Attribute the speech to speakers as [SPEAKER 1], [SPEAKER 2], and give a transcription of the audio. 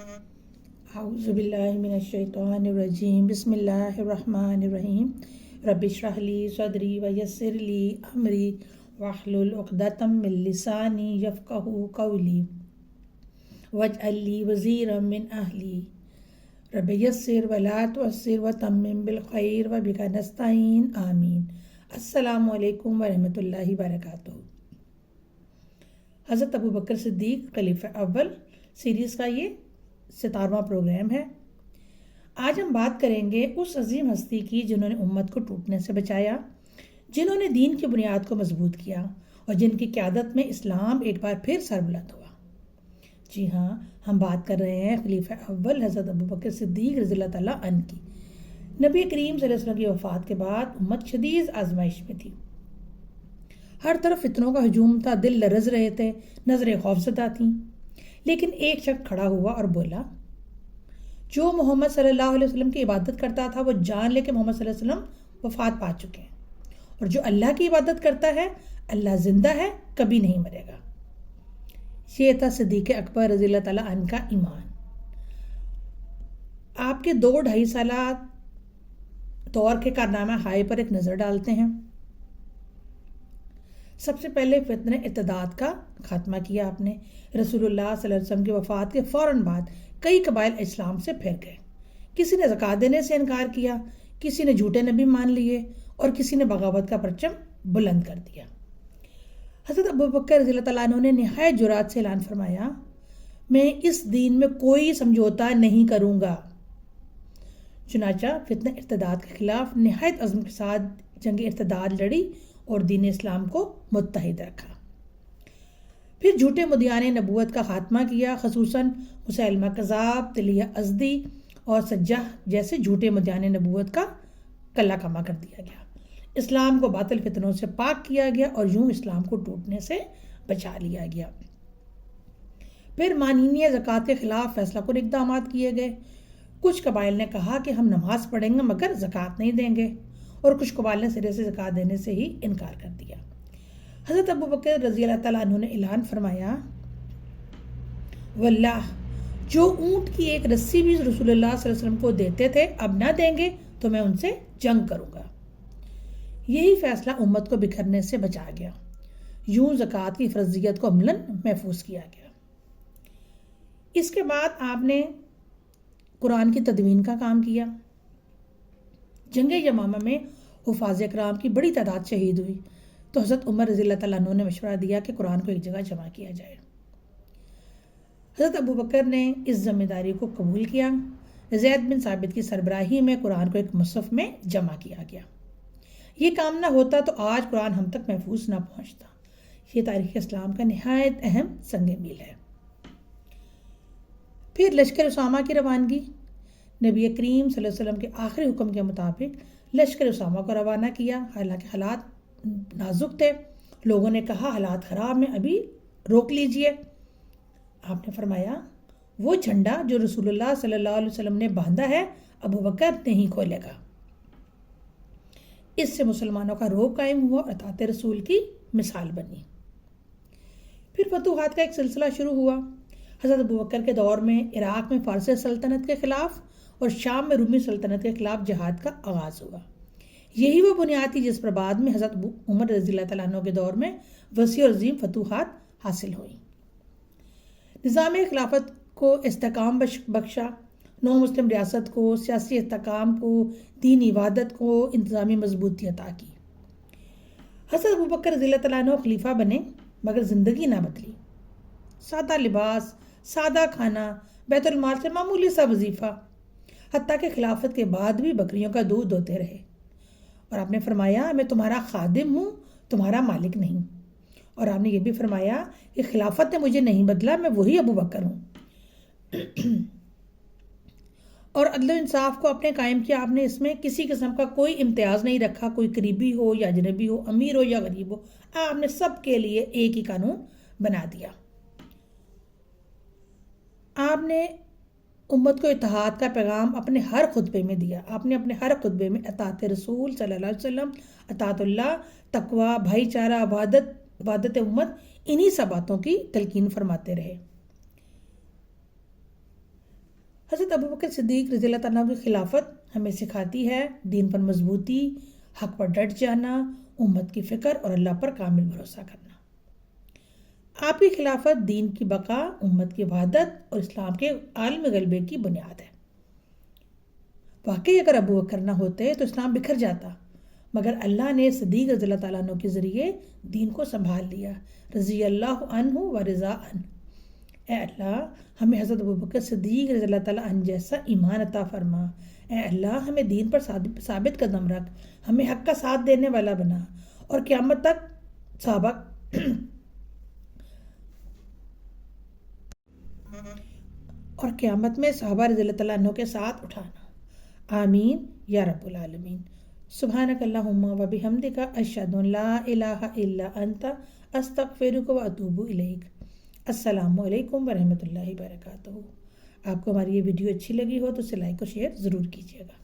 [SPEAKER 1] اعوذ باللہ من الشیطان الرجیم بسم اللہ الرحمن الرحیم رب اشرح لی صدری ویسر لی امری واحلل عقدۃ من لسانی یفقہوا قولی واجعل لی وزیرا من اہلی رب یسر ولا تعسر وتمم بالخیر وبک نستعین آمین۔ السلام علیکم ورحمۃ اللہ وبرکاتہ۔ حضرت ابوبکر صدیق خلیفہ اول سیریز کا یہ 17واں پروگرام ہے۔ آج ہم بات کریں گے اس عظیم ہستی کی جنہوں نے امت کو ٹوٹنے سے بچایا، جنہوں نے دین کی بنیاد کو مضبوط کیا اور جن کی قیادت میں اسلام ایک بار پھر سربلند ہوا۔ جی ہاں، ہم بات کر رہے ہیں خلیفہ اول حضرت ابوبکر صدیق رضی اللہ تعالیٰ عنہ کی۔ نبی کریم صلی اللہ علیہ وسلم کی وفات کے بعد امت شدید آزمائش میں تھی۔ ہر طرف فتنوں کا ہجوم تھا، دل لرز رہے تھے، نظریں خوفزدہ تھیں۔ لیکن ایک شخص کھڑا ہوا اور بولا، جو محمد صلی اللہ علیہ وسلم کی عبادت کرتا تھا وہ جان لے کہ محمد صلی اللہ علیہ وسلم وفات پا چکے ہیں، اور جو اللہ کی عبادت کرتا ہے اللہ زندہ ہے، کبھی نہیں مرے گا۔ یہ تھا صدیق اکبر رضی اللہ تعالیٰ عنہ کا ایمان۔ آپ کے 2-2.5 سالہ دور کے کارنامہ ہائے پر ایک نظر ڈالتے ہیں۔ سب سے پہلے فتنہ ارتداد کا خاتمہ کیا آپ نے۔ رسول اللہ صلی اللہ علیہ وسلم کی وفات کے فوراً بعد کئی قبائل اسلام سے پھر گئے۔ کسی نے زکوٰۃ دینے سے انکار کیا، کسی نے جھوٹے نبی مان لیے اور کسی نے بغاوت کا پرچم بلند کر دیا۔ حضرت ابوبکر رضی اللہ تعالیٰ عنہ نے نہایت جرأت سے اعلان فرمایا، میں اس دین میں کوئی سمجھوتا نہیں کروں گا۔ چنانچہ فتنہ ارتداد کے خلاف نہایت عزم کے ساتھ جنگ ارتداد لڑی اور دین اسلام کو متحد رکھا۔ پھر جھوٹے مدعیان نبوت کا خاتمہ کیا، خصوصاً مسیلمہ کذاب، طلحہ ازدی اور سجاح جیسے جھوٹے مدعیان نبوت کا کلہ کما کر دیا گیا۔ اسلام کو باطل فتنوں سے پاک کیا گیا اور یوں اسلام کو ٹوٹنے سے بچا لیا گیا۔ پھر مانین زکوٰۃ کے خلاف فیصلہ کن اقدامات کیے گئے۔ کچھ قبائل نے کہا کہ ہم نماز پڑھیں گے مگر زکوٰۃ نہیں دیں گے، اور کچھ قبائل نے سرے سے زکوٰۃ دینے سے ہی انکار کر دیا۔ حضرت ابوبکر رضی اللہ تعالیٰ عنہ نے اعلان فرمایا، واللہ جو اونٹ کی ایک رسی بھی رسول اللہ صلی اللہ علیہ وسلم کو دیتے تھے اب نہ دیں گے تو میں ان سے جنگ کروں گا۔ یہی فیصلہ امت کو بکھرنے سے بچا گیا۔ یوں زکوٰۃ کی فرضیت کو عملاً محفوظ کیا گیا۔ اس کے بعد آپ نے قرآن کی تدوین کا کام کیا۔ جنگ یمامہ میں حفاظ کرام کی بڑی تعداد شہید ہوئی تو حضرت عمر رضی اللہ تعالیٰ عنہ نے مشورہ دیا کہ قرآن کو ایک جگہ جمع کیا جائے۔ حضرت ابوبکر نے اس ذمہ داری کو قبول کیا۔ زید بن ثابت کی سربراہی میں قرآن کو ایک مصحف میں جمع کیا گیا۔ یہ کام نہ ہوتا تو آج قرآن ہم تک محفوظ نہ پہنچتا۔ یہ تاریخ اسلام کا نہایت اہم سنگ میل ہے۔ پھر لشکر اسامہ کی روانگی۔ نبی کریم صلی اللہ علیہ وسلم کے آخری حکم کے مطابق لشکر اسامہ کو روانہ کیا۔ حالانکہ حالات نازک تھے، لوگوں نے کہا حالات خراب ہیں، ابھی روک لیجئے۔ آپ نے فرمایا، وہ جھنڈا جو رسول اللہ صلی اللہ علیہ وسلم نے باندھا ہے ابوبکر نہیں کھولے گا۔ اس سے مسلمانوں کا رعب قائم ہوا اور اطاعت رسول کی مثال بنی۔ پھر فتوحات کا ایک سلسلہ شروع ہوا۔ حضرت ابوبکر کے دور میں عراق میں فارسی سلطنت کے خلاف اور شام میں رومی سلطنت کے خلاف جہاد کا آغاز ہوا۔ یہی وہ بنیاد تھی جس پر بعد میں حضرت عمر رضی اللہ تعالیٰ عنہ کے دور میں وسیع اور عظیم فتوحات حاصل ہوئیں۔ نظام خلافت کو استحکام بخشا، نو مسلم ریاست کو، سیاسی استحکام کو، دینی عبادت کو انتظامی مضبوطی عطا کی۔ حضرت ابوبکر رضی اللہ تعالیٰ عنہ خلیفہ بنے مگر زندگی نہ بدلی۔ سادہ لباس، سادہ کھانا، بیت المال سے معمولی سا وظیفہ، حتیٰ کہ خلافت کے بعد بھی بکریوں کا دودھ دوتے رہے۔ اور آپ نے فرمایا، میں تمہارا خادم ہوں، تمہارا مالک نہیں۔ اور آپ نے یہ بھی فرمایا کہ خلافت نے مجھے نہیں بدلا، میں وہی ابوبکر ہوں۔ اور عدل و انصاف کو آپ نے قائم کیا۔ آپ نے اس میں کسی قسم کا کوئی امتیاز نہیں رکھا، کوئی قریبی ہو یا اجنبی ہو، امیر ہو یا غریب ہو، آپ نے سب کے لیے ایک ہی قانون بنا دیا۔ آپ نے امت کو اتحاد کا پیغام اپنے ہر خطبے میں دیا۔ آپ نے اپنے ہر خطبے میں اطاعت رسول صلی اللہ علیہ وسلم، اطاعت اللہ، تقوی، بھائی چارہ، عبادت امت، انہی سب باتوں کی تلقین فرماتے رہے۔ حضرت ابوبکر صدیق رضی اللہ تعالیٰ عنہ کی خلافت ہمیں سکھاتی ہے دین پر مضبوطی، حق پر ڈٹ جانا، امت کی فکر اور اللہ پر کامل بھروسہ کرنا۔ آپ کی خلافت دین کی بقا، امت کی وحدت اور اسلام کے عالمی غلبے کی بنیاد ہے۔ واقعی اگر ابو بکر نہ ہوتے تو اسلام بکھر جاتا، مگر اللہ نے صدیق رضی اللہ تعالیٰ عنہ کے ذریعے دین کو سنبھال لیا، رضی اللہ عنہ و رضا عنہ۔ اے اللہ ہمیں حضرت ابوبکر صدیق رضی اللہ تعالیٰ عنہ جیسا ایمان عطا فرما۔ اے اللہ ہمیں دین پر ثابت قدم رکھ، ہمیں حق کا ساتھ دینے والا بنا، اور قیامت میں صحابہ رضی اللہ تعالیٰ عنہ کے ساتھ اٹھانا۔ آمین یا رب العالمین۔ سبحانک اللہم و بحمدک، اشہد ان لا الہ الا انت، استغفرک و اتوب الیک۔ السلام علیکم ورحمۃ اللہ وبرکاتہ۔ آپ کو ہماری یہ ویڈیو اچھی لگی ہو تو اسے لائک اور شیئر ضرور کیجیے گا۔